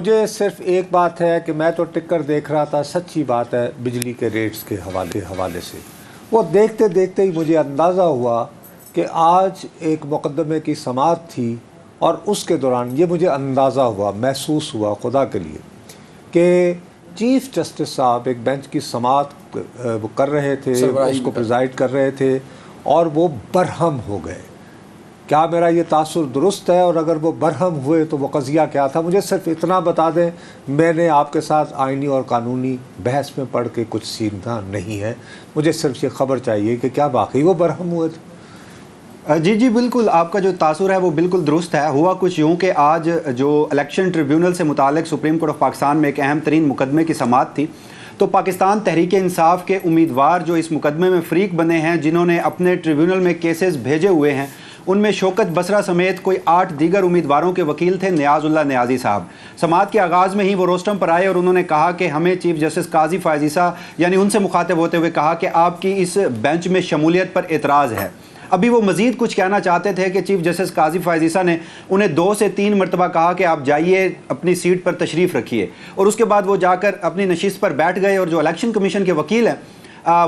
مجھے صرف ایک بات ہے کہ میں تو ٹکر دیکھ رہا تھا، سچی بات ہے، بجلی کے ریٹس کے حوالے سے وہ دیکھتے دیکھتے ہی مجھے اندازہ ہوا کہ آج ایک مقدمے کی سماعت تھی، اور اس کے دوران یہ مجھے اندازہ ہوا، محسوس ہوا خدا کے لیے کہ چیف جسٹس صاحب ایک بینچ کی سماعت وہ کر رہے تھے، اس کو پریزائڈ کر رہے تھے، اور وہ برہم ہو گئے۔ کیا میرا یہ تاثر درست ہے؟ اور اگر وہ برہم ہوئے تو وہ قضیہ کیا تھا؟ مجھے صرف اتنا بتا دیں، میں نے آپ کے ساتھ آئینی اور قانونی بحث میں پڑھ کے کچھ سیکھنا نہیں ہے، مجھے صرف یہ خبر چاہیے کہ کیا واقعی وہ برہم ہوئے تھے؟ جی بالکل، آپ کا جو تاثر ہے وہ بالکل درست ہے۔ ہوا کچھ یوں کہ آج جو الیکشن ٹریبیونل سے متعلق سپریم کورٹ آف پاکستان میں ایک اہم ترین مقدمے کی سماعت تھی، تو پاکستان تحریک انصاف کے امیدوار جو اس مقدمے میں فریق بنے ہیں، جنہوں نے اپنے ٹریبیونل میں کیسز بھیجے ہوئے ہیں، ان میں شوکت بسرا سمیت کوئی 8 دیگر امیدواروں کے وکیل تھے نیاز اللہ نیازی صاحب۔ سماعت کے آغاز میں ہی وہ روسٹم پر آئے اور انہوں نے کہا کہ ہمیں چیف جسٹس قاضی فائز عیسیٰ یعنی ان سے مخاطب ہوتے ہوئے کہا کہ آپ کی اس بینچ میں شمولیت پر اعتراض ہے۔ ابھی وہ مزید کچھ کہنا چاہتے تھے کہ چیف جسٹس قاضی فائز عیسیٰ نے انہیں 2 سے 3 مرتبہ کہا کہ آپ جائیے، اپنی سیٹ پر تشریف رکھیے، اور اس کے بعد وہ جا کر اپنی نشست پر بیٹھ گئے، اور جو الیکشن کمیشن کے وکیل ہیں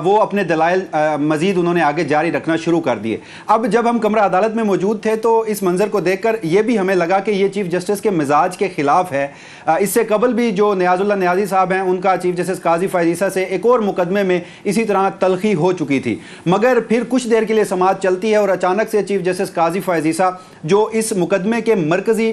وہ اپنے دلائل مزید انہوں نے آگے جاری رکھنا شروع کر دیے۔ اب جب ہم کمرہ عدالت میں موجود تھے تو اس منظر کو دیکھ کر یہ بھی ہمیں لگا کہ یہ چیف جسٹس کے مزاج کے خلاف ہے۔ اس سے قبل بھی جو نیاز اللہ نیازی صاحب ہیں، ان کا چیف جسٹس قاضی فائز عیسیٰ سے ایک اور مقدمے میں اسی طرح تلخی ہو چکی تھی، مگر پھر کچھ دیر کے لیے سماعت چلتی ہے اور اچانک سے چیف جسٹس قاضی فائز عیسیٰ جو اس مقدمے کے مرکزی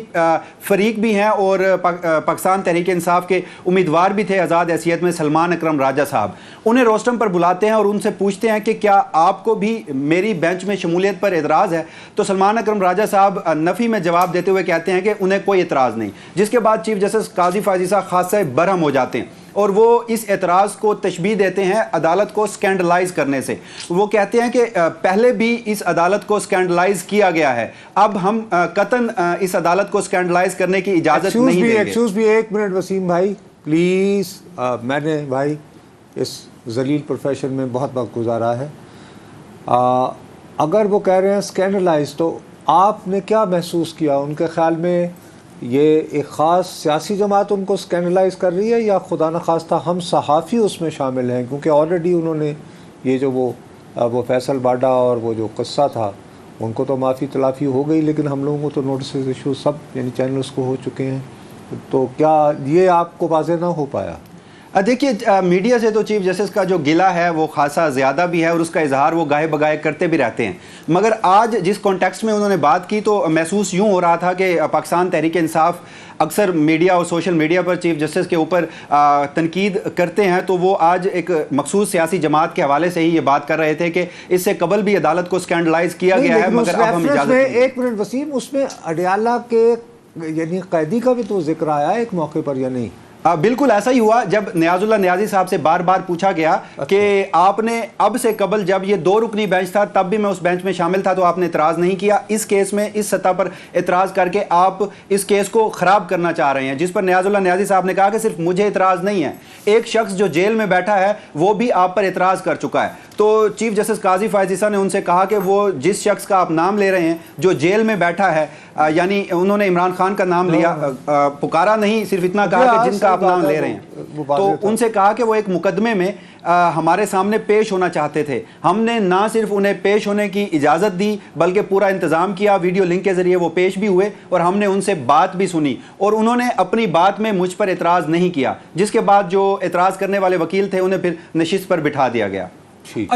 فریق بھی ہیں اور پاکستان تحریک انصاف کے امیدوار بھی تھے آزاد حیثیت میں، سلمان اکرم راجہ صاحب، انہیں روسٹم پر بلاتے ہیں اور ان سے پوچھتے ہیں کہ کیا آپ کو بھی میری بینچ میں شمولیت پر اعتراض ہے؟ تو سلمان اکرم راجہ صاحب نفی میں جواب دیتے ہوئے کہتے ہیں کہ انہیں کوئی اعتراض نہیں، جس کے بعد چیف جسٹس قاضی فائز عیسیٰ خاصے برہم ہو جاتے ہیں اور وہ اس اعتراض کو تشبیہ دیتے ہیں عدالت کو سکینڈلائز کرنے سے۔ وہ کہتے ہیں کہ پہلے بھی اس عدالت کو سکینڈلائز کیا گیا ہے، اب ہم قطعاً اس عدالت کو سکینڈلائز کرنے کی اجازت نہیں دیں گے۔ ایکسکیوز بھی ایک منٹ وسیم بھائی پلیز، میں نے بھائی اس ذلیل پروفیشن میں بہت وقت گزارا ہے، اگر وہ کہہ رہے ہیں سکینڈلائز تو آپ نے کیا محسوس کیا؟ ان کے خیال میں یہ ایک خاص سیاسی جماعت ان کو سکینڈلائز کر رہی ہے، یا خدا نخواستہ ہم صحافی اس میں شامل ہیں؟ کیونکہ آلریڈی انہوں نے یہ جو وہ فیصل باڈا اور وہ جو قصہ تھا ان کو تو معافی تلافی ہو گئی، لیکن ہم لوگوں کو تو نوٹسز ایشو سب یعنی چینلز کو ہو چکے ہیں، تو کیا یہ آپ کو واضح نہ ہو پایا؟ دیکھیے، میڈیا سے تو چیف جسٹس کا جو گلہ ہے وہ خاصا زیادہ بھی ہے اور اس کا اظہار وہ گاہے بگاہے کرتے بھی رہتے ہیں، مگر آج جس کانٹیکسٹ میں انہوں نے بات کی تو محسوس یوں ہو رہا تھا کہ پاکستان تحریک انصاف اکثر میڈیا اور سوشل میڈیا پر چیف جسٹس کے اوپر تنقید کرتے ہیں، تو وہ آج ایک مخصوص سیاسی جماعت کے حوالے سے ہی یہ بات کر رہے تھے کہ اس سے قبل بھی عدالت کو سکینڈلائز کیا گیا ہے، مگر اب ہم اجازت نہیں۔ ایک منٹ وسیم، اس میں اڈیالہ کے یعنی قیدی کا بھی تو ذکر آیا ایک موقع پر یا نہیں؟ بالکل ایسا ہی ہوا، جب نیاز اللہ نیازی صاحب سے بار بار پوچھا گیا کہ آپ نے اب سے قبل جب یہ 2 رکنی بینچ تھا تب بھی میں اس بینچ میں شامل تھا تو آپ نے اعتراض نہیں کیا، اس کیس میں اس سطح پر اعتراض کر کے آپ اس کیس کو خراب کرنا چاہ رہے ہیں، جس پر نیاز اللہ نیازی صاحب نے کہا کہ صرف مجھے اعتراض نہیں ہے، ایک شخص جو جیل میں بیٹھا ہے وہ بھی آپ پر اعتراض کر چکا ہے۔ تو چیف جسٹس قاضی فائز عیسیٰ نے ان سے کہا کہ وہ جس شخص کا آپ نام لے رہے ہیں جو جیل میں بیٹھا ہے، یعنی انہوں نے عمران خان کا نام لیا، پکارا نہیں، صرف اتنا کہا کہ جن کا آپ نام لے رہے ہیں، تو ان سے کہا کہ وہ ایک مقدمے میں ہمارے سامنے پیش ہونا چاہتے تھے، ہم نے نہ صرف انہیں پیش ہونے کی اجازت دی بلکہ پورا انتظام کیا، ویڈیو لنک کے ذریعے وہ پیش بھی ہوئے اور ہم نے ان سے بات بھی سنی، اور انہوں نے اپنی بات میں مجھ پر اعتراض نہیں کیا، جس کے بعد جو اعتراض کرنے والے وکیل تھے انہیں پھر نشست پر بٹھا دیا گیا۔